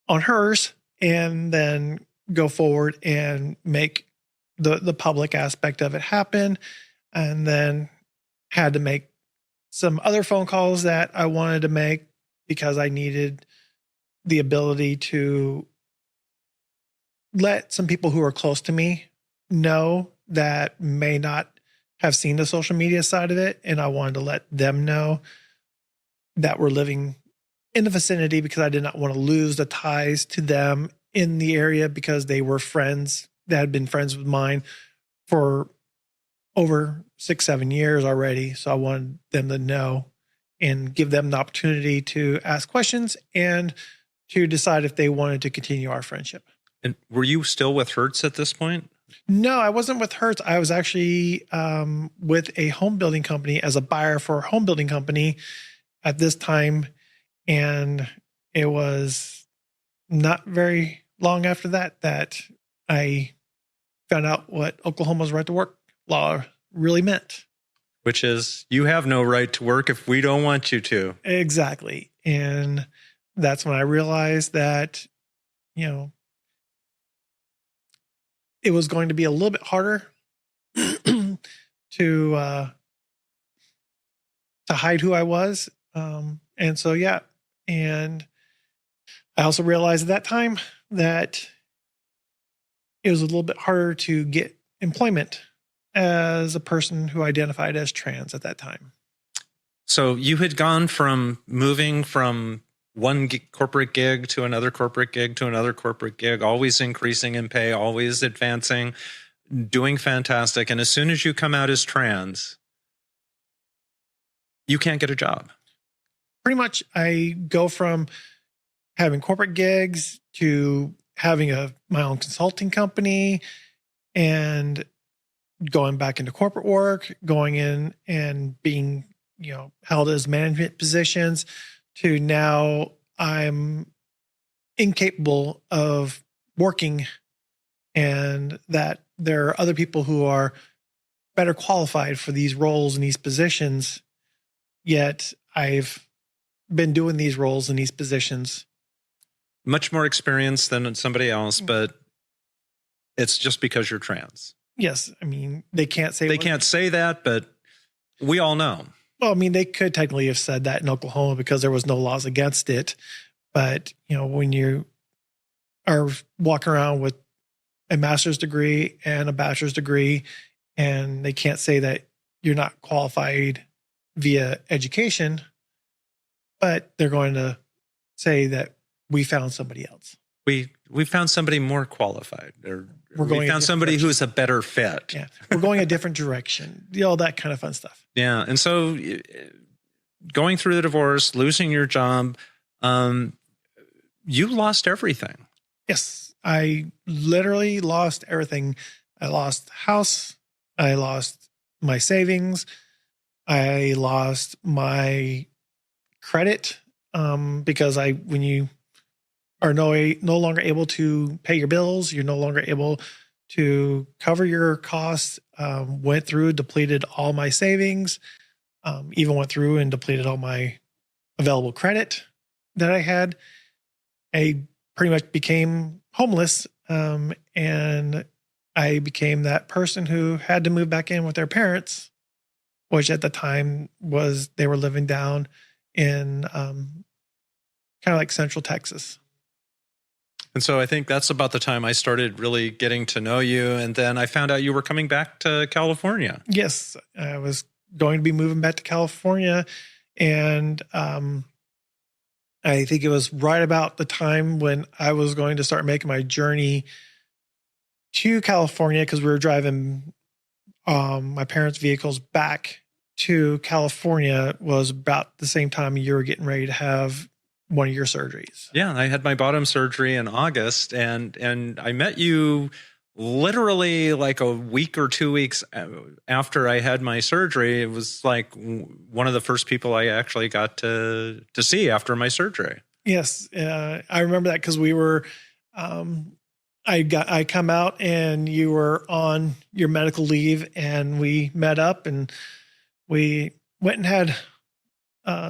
on hers and then go forward and make the public aspect of it happen. And then had to make some other phone calls that I wanted to make because I needed the ability to let some people who are close to me know that may not have seen the social media side of it. And I wanted to let them know that we're living in the vicinity because I did not want to lose the ties to them in the area because they were friends that had been friends with mine for over 6-7 years already. So I wanted them to know and give them the opportunity to ask questions and to decide if they wanted to continue our friendship. And were you still with Hertz at this point? No, I wasn't with Hertz. I was actually with a home building company as a buyer for a home building company at this time. And it was not very long after that I found out what Oklahoma's right to work law really meant. Which is, you have no right to work if we don't want you to. Exactly. And that's when I realized that, it was going to be a little bit harder to hide who I was. And so, yeah. And I also realized at that time that it was a little bit harder to get employment as a person who identified as trans at that time. So you had gone from moving from one corporate gig to another corporate gig to another corporate gig, always increasing in pay, always advancing, doing fantastic. And as soon as you come out as trans, you can't get a job. Pretty much I go from having corporate gigs to having my own consulting company and going back into corporate work, going in and being, held as management positions to now I'm incapable of working and that there are other people who are better qualified for these roles and these positions. Yet I've been doing these roles and these positions. Much more experience than somebody else, but it's just because you're trans. Yes. I mean, they can't say that, but we all know. Well, I mean, they could technically have said that in Oklahoma because there was no laws against it. But, when you are walking around with a master's degree and a bachelor's degree, and they can't say that you're not qualified via education, but they're going to say that we found somebody else. We found somebody more qualified. We found somebody who's a better fit. Yeah, we're going a different direction. All that kind of fun stuff. Yeah, and so going through the divorce, losing your job, you lost everything. Yes, I literally lost everything. I lost the house. I lost my savings. I lost my credit because when you are no longer able to pay your bills, you're no longer able to cover your costs, went through, depleted all my savings, even went through and depleted all my available credit that I had. I pretty much became homeless, and I became that person who had to move back in with their parents, which at the time they were living down in kind of like Central Texas. And so I think that's about the time I started really getting to know you. And then I found out you were coming back to California. Yes, I was going to be moving back to California. And I think it was right about the time when I was going to start making my journey to California because we were driving my parents' vehicles back to California was about the same time you were getting ready to have one of your surgeries. Yeah, I had my bottom surgery in August, and I met you literally like a week or 2 weeks after I had my surgery. It was like one of the first people I actually got to see after my surgery. Yes, I remember that because we were. I come out and you were on your medical leave, and we met up and we went and had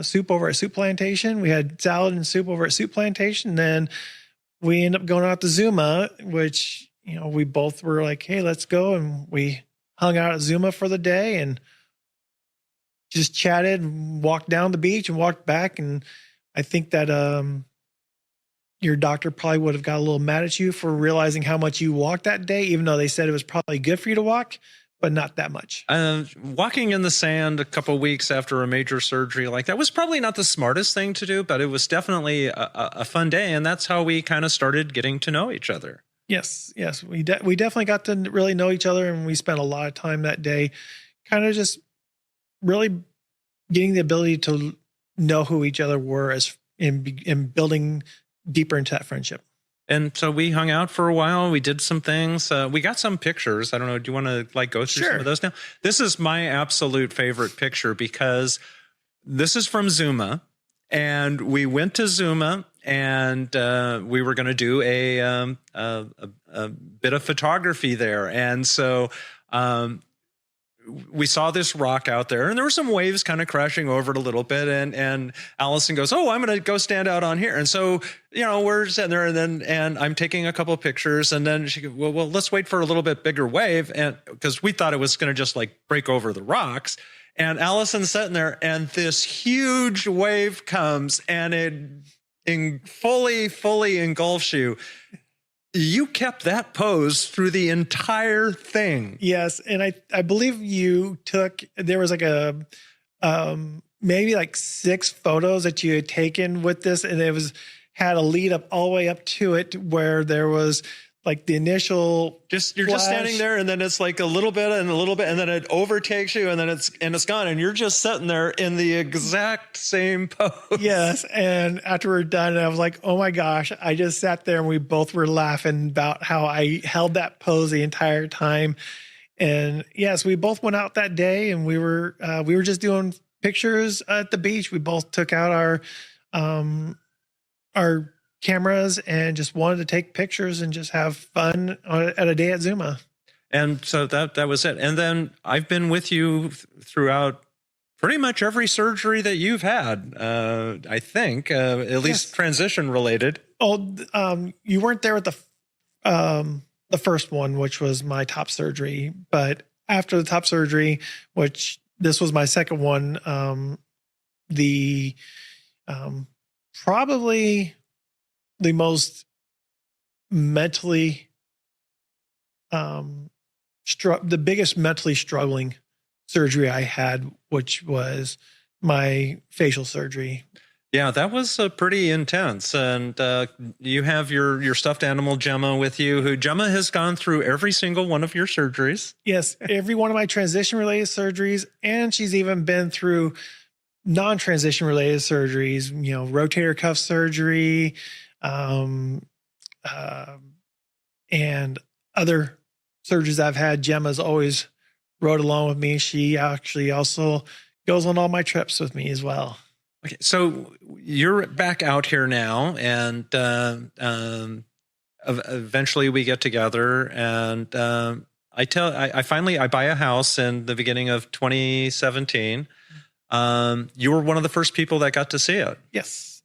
soup over at Soup Plantation. We had salad and soup over at Soup Plantation. Then we ended up going out to Zuma, which, we both were like, hey, let's go. And we hung out at Zuma for the day and just chatted and walked down the beach and walked back. And I think that your doctor probably would have got a little mad at you for realizing how much you walked that day, even though they said it was probably good for you to walk, but not that much. Walking in the sand a couple of weeks after a major surgery like that was probably not the smartest thing to do, but it was definitely a fun day. And that's how we kind of started getting to know each other. Yes. We definitely got to really know each other, and we spent a lot of time that day kind of just really getting the ability to know who each other were as in building deeper into that friendship. And so we hung out for a while. We did some things. We got some pictures. I don't know. Do you want to go through some of those now? This is my absolute favorite picture because this is from Zuma, and we went to Zuma, and we were going to do a bit of photography there. And so we saw this rock out there, and there were some waves kind of crashing over it a little bit. And Allison goes, "Oh, I'm going to go stand out on here." And so, we're sitting there, and I'm taking a couple of pictures, and then she goes, well, let's wait for a little bit bigger wave. And because we thought it was going to just break over the rocks. And Allison's sitting there, and this huge wave comes, and it fully engulfs you. You kept that pose through the entire thing. Yes. And I believe there was maybe 6 photos that you had taken with this, and it had a lead up all the way up to it where there was the initial you're flash. Just standing there, and then it's a little bit and a little bit, and then it overtakes you, and then it's gone, and you're just sitting there in the exact same pose. Yes. And after we're done, I was like, oh my gosh, I just sat there, and we both were laughing about how I held that pose the entire time. And yes, we both went out that day, and we were just doing pictures at the beach. We both took out our cameras and just wanted to take pictures and just have fun at a day at Zuma. And so that was it. And then I've been with you throughout pretty much every surgery that you've had, I think, at least transition related. Oh, you weren't there with the first one, which was my top surgery. But after the top surgery, which this was my second one, probably the most mentally, the biggest mentally struggling surgery I had, which was my facial surgery. Yeah, that was pretty intense. And you have your stuffed animal Gemma with you, who Gemma has gone through every single one of your surgeries. Yes, every one of my transition related surgeries, and she's even been through non-transition related surgeries, rotator cuff surgery, and other surgeries I've had. Gemma's always rode along with me. She actually also goes on all my trips with me as well. Okay, so you're back out here now, and eventually we get together, and I buy a house in the beginning of 2017. You were one of the first people that got to see it. Yes.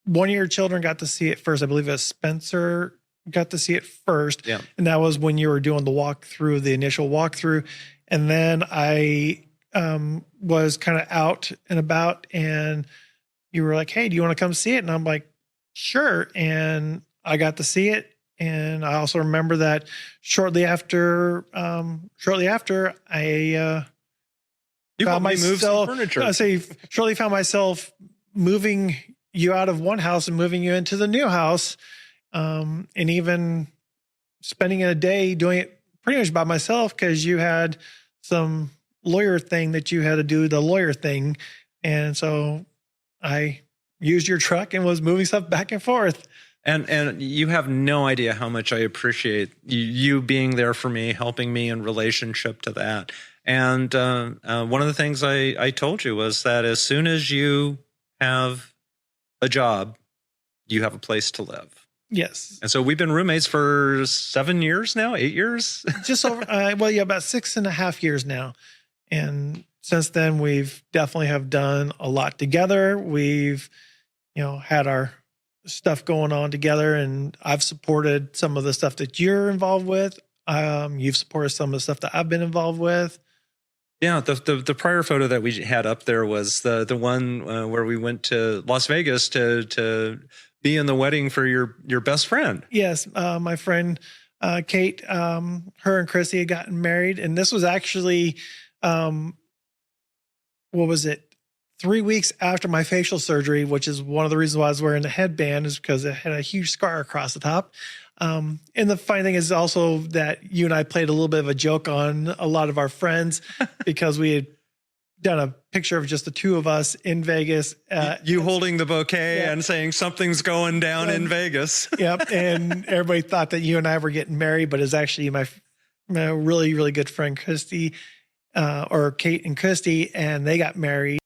One of your children got to see it first. I believe it was Spencer got to see it first. Yeah. And that was when you were doing the initial walkthrough. And then I was kind of out and about, and you were like, hey, do you want to come see it? And I'm like, sure. And I got to see it. And I also remember that shortly after I found myself, shortly found myself moving you out of one house and moving you into the new house. And even spending a day doing it pretty much by myself, because you had some lawyer thing that you had to do, the lawyer thing. And so I used your truck and was moving stuff back and forth. And you have no idea how much I appreciate you being there for me, helping me in relationship to that. And one of the things I told you was that as soon as you have a job, you have a place to live. Yes. And so we've been roommates for 7 years now, 8 years? Just over, about 6.5 years now. And since then, we've definitely have done a lot together. We've, had our stuff going on together, and I've supported some of the stuff that you're involved with. You've supported some of the stuff that I've been involved with. Yeah, the prior photo that we had up there was the one where we went to Las Vegas to be in the wedding for your best friend. Yes, my friend Kate, her and Chrissy had gotten married, and this was actually, what was it? 3 weeks after my facial surgery, which is one of the reasons why I was wearing the headband, is because it had a huge scar across the top. And the funny thing is also that you and I played a little bit of a joke on a lot of our friends because we had done a picture of just the two of us in Vegas. You holding the bouquet and saying something's going down in Vegas. Yep. And everybody thought that you and I were getting married, but it's actually my really, really good friend, Christy, or Kate and Christy, and they got married.